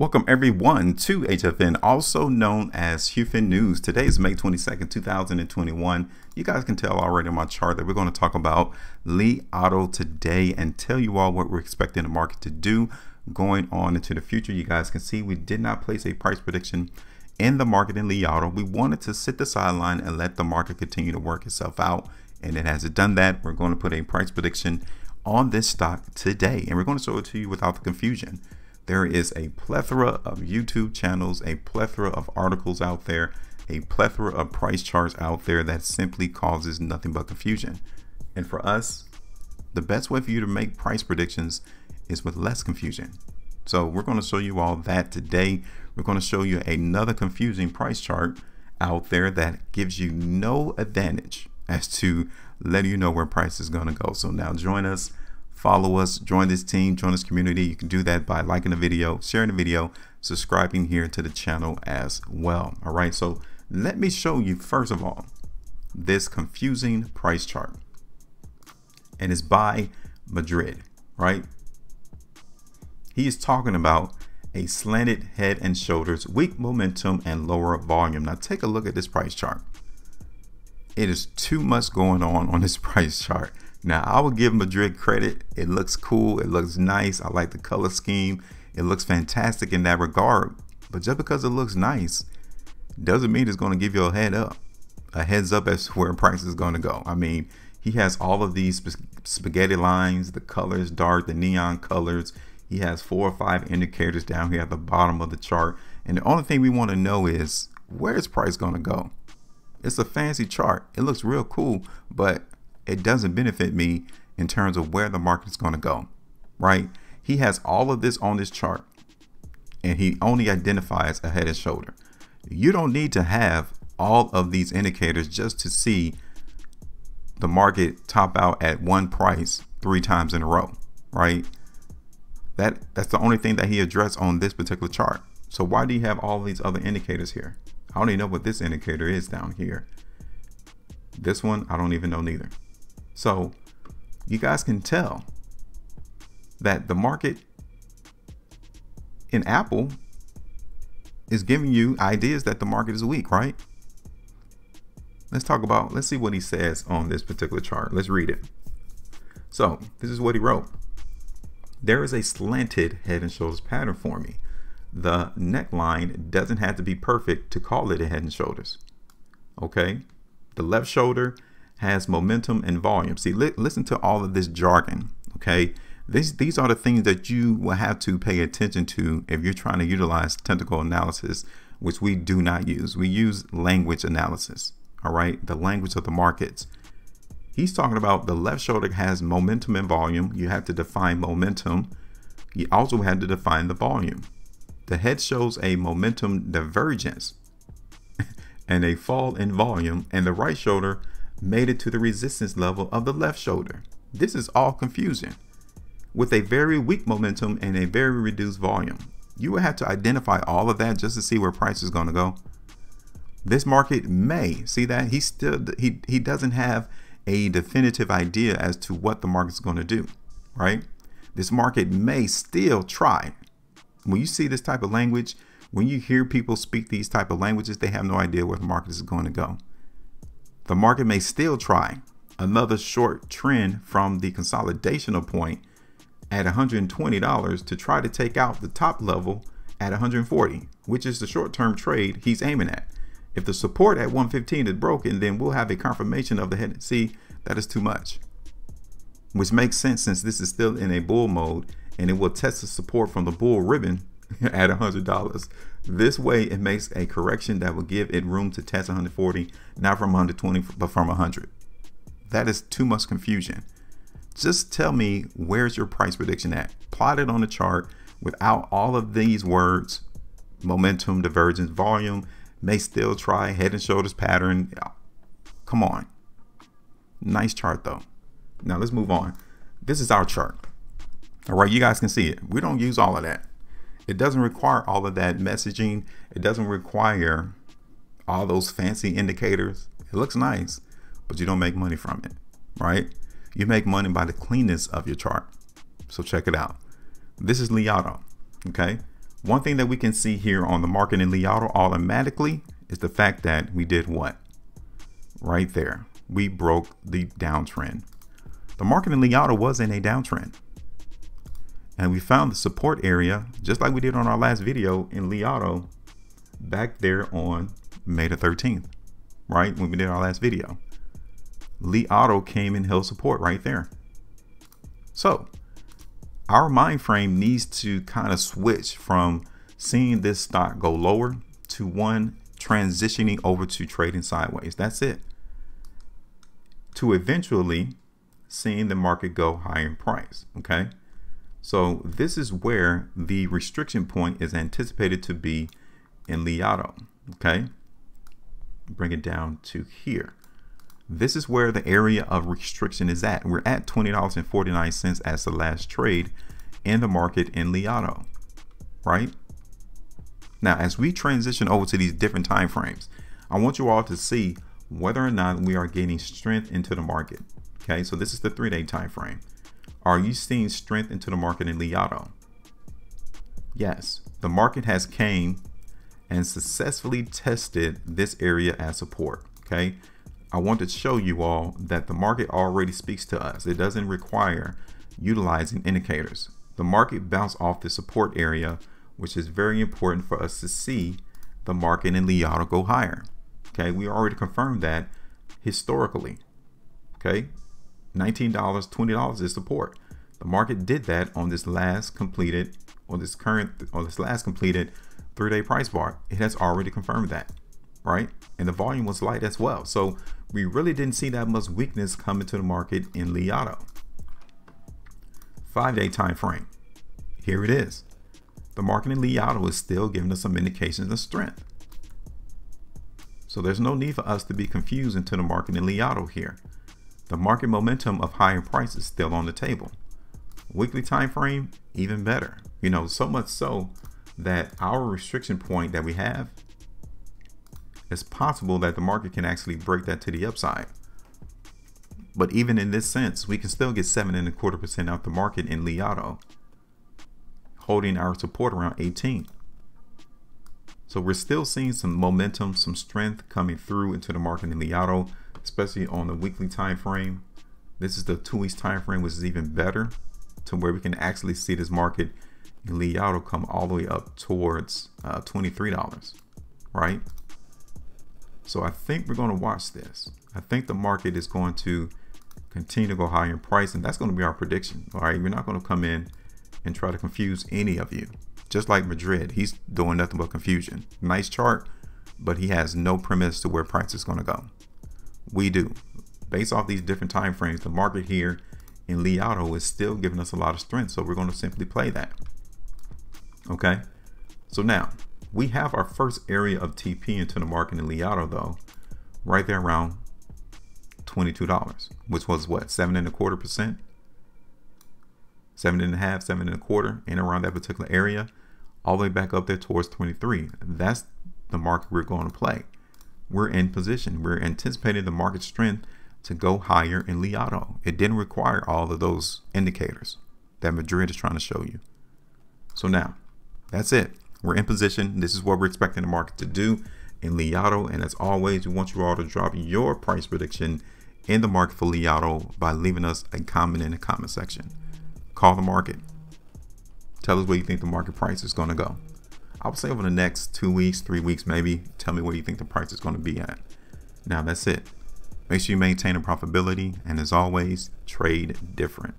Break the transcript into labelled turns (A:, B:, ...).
A: Welcome everyone to HueFin, also known as HueFin News. Today is May 22nd, 2021. You guys can tell already on my chart that we're going to talk about Li Auto today and tell you all what we're expecting the market to do going on into the future. You guys can see we did not place a price prediction in the market in Li Auto. We wanted to sit the sideline and let the market continue to work itself out, and it hasn't done that. We're going to put a price prediction on this stock today, and we're going to show it to you without the confusion. There is a plethora of YouTube channels, a plethora of articles out there, a plethora of price charts out there that simply causes nothing but confusion. And for us, the best way for you to make price predictions is with less confusion. So we're going to show you all that today. We're going to show you another confusing price chart out there that gives you no advantage as to letting you know where price is going to go. So now join us. Follow us, join this team, join this community. You can do that by liking the video, sharing the video, subscribing here to the channel as well. All right, so let me show you first of all this confusing price chart, and it's by Madrid, right? He is talking about a slanted head and shoulders, weak momentum and lower volume. Now take a look at this price chart. It is too much going on this price chart. Now, I would give Madrid credit. It looks cool. It looks nice. I like the color scheme. It looks fantastic in that regard. But just because it looks nice doesn't mean it's going to give you a heads up as to where price is going to go. I mean, he has all of these spaghetti lines, the colors dark, the neon colors. He has 4 or 5 indicators down here at the bottom of the chart. And the only thing we want to know is, where is price going to go? It's a fancy chart. It looks real cool, but it doesn't benefit me in terms of where the market is going to go, right? He has all of this on this chart and he only identifies a head and shoulder. You don't need to have all of these indicators just to see the market top out at one price 3 times in a row, right? That's the only thing that he addressed on this particular chart. So why do you have all these other indicators here? I don't even know what this indicator is down here. This one, I don't even know neither. So you guys can tell that the market in Apple is giving you ideas that the market is weak, right? Let's see what he says on this particular chart. Let's read it. So this is what he wrote. There is a slanted head and shoulders pattern for me. The neckline doesn't have to be perfect to call it a head and shoulders. Okay. The left shoulder has momentum and volume. See, listen to all of this jargon. Okay, these are the things that you will have to pay attention to if you're trying to utilize technical analysis, which we do not use. We use language analysis. All right, the language of the markets. He's talking about the left shoulder has momentum and volume. You have to define momentum. You also have to define the volume. The head shows a momentum divergence and a fall in volume, and the right shoulder made it to the resistance level of the left shoulder. This is all confusing. With a very weak momentum and a very reduced volume, you will have to identify all of that just to see where price is going to go. This market may see that he doesn't have a definitive idea as to what the market is going to do, right? This market may still try. When you see this type of language, when you hear people speak these type of languages, they have no idea where the market is going to go. The market may still try another short trend from the consolidational point at $120 to try to take out the top level at 140, which is the short-term trade he's aiming at. If the support at 115 is broken, then we'll have a confirmation of the head. See, that is too much, which makes sense since this is still in a bull mode and it will test the support from the bull ribbon at $100. This way it makes a correction that will give it room to test 140, not from 120 but from 100. That is too much confusion. Just tell me, where's your price prediction at? Plot it on the chart without all of these words. Momentum, divergence, volume, may still try, head and shoulders pattern. Come on. Nice chart though. Now let's move on. This is our chart. All right, you guys can see it. We don't use all of that. It doesn't require all of that messaging. It doesn't require all those fancy indicators. It looks nice, but you don't make money from it, right? You make money by the cleanness of your chart. So check it out. This is Li Auto, okay? One thing that we can see here on the market in Li Auto automatically is the fact that we did what? Right there. We broke the downtrend. The market in Li Auto was in a downtrend. And we found the support area, just like we did on our last video in Li Auto, back there on May the 13th, right? When we did our last video. Li Auto came and held support right there. So our mind frame needs to kind of switch from seeing this stock go lower to one transitioning over to trading sideways. That's it. To eventually seeing the market go higher in price. Okay. So this is where the restriction point is anticipated to be in Li Auto. Okay. Bring it down to here. This is where the area of restriction is at. We're at $20.49 as the last trade in the market in Li Auto, right? Now, as we transition over to these different time frames, I want you all to see whether or not we are gaining strength into the market. Okay, so this is the 3-day time frame. Are you seeing strength into the market in Li Auto? Yes, the market has came and successfully tested this area as support. Okay. I want to show you all that the market already speaks to us. It doesn't require utilizing indicators. The market bounced off the support area, which is very important for us to see the market in Li Auto go higher. Okay, we already confirmed that historically. Okay, $19, $20 is support. The market did that on this last completed, or this last completed 3-day price bar. It has already confirmed that, right? And the volume was light as well. So we really didn't see that much weakness come into the market in Li Auto. 5-day time frame. Here it is. The market in Li Auto is still giving us some indications of strength. So there's no need for us to be confused into the market in Li Auto here. The market momentum of higher prices is still on the table. Weekly time frame, even better. You know, so much so that our restriction point that we have, it's possible that the market can actually break that to the upside. But even in this sense, we can still get 7.25% out the market in Li Auto, holding our support around 18. So we're still seeing some momentum, some strength coming through into the market in Li Auto, especially on the weekly time frame. This is the 2 weeks time frame, which is even better, to where we can actually see this market in Li Auto come all the way up towards $23, right? So I think we're going to watch this. I think the market is going to continue to go higher in price, and that's going to be our prediction. All right, we're not going to come in and try to confuse any of you. Just like Madrid, he's doing nothing but confusion. Nice chart, but he has no premise to where price is going to go. We do. Based off these different time frames, the market here in Li Auto is still giving us a lot of strength, so we're going to simply play that. Okay, so now we have our first area of TP into the market in Li Auto, though, right there around $22, which was what, 7.25%, 7.5, 7.25, and around that particular area, all the way back up there towards 23. That's the market we're going to play. We're in position. We're anticipating the market strength to go higher in Li Auto. It didn't require all of those indicators that Madrid is trying to show you. So now, that's it. We're in position. This is what we're expecting the market to do in Li Auto. And as always, we want you all to drop your price prediction in the market for Li Auto by leaving us a comment in the comment section. Call the market. Tell us where you think the market price is going to go. I would say over the next 2 weeks, 3 weeks, maybe, tell me where you think the price is going to be at. Now, that's it. Make sure you maintain a profitability. And as always, trade different.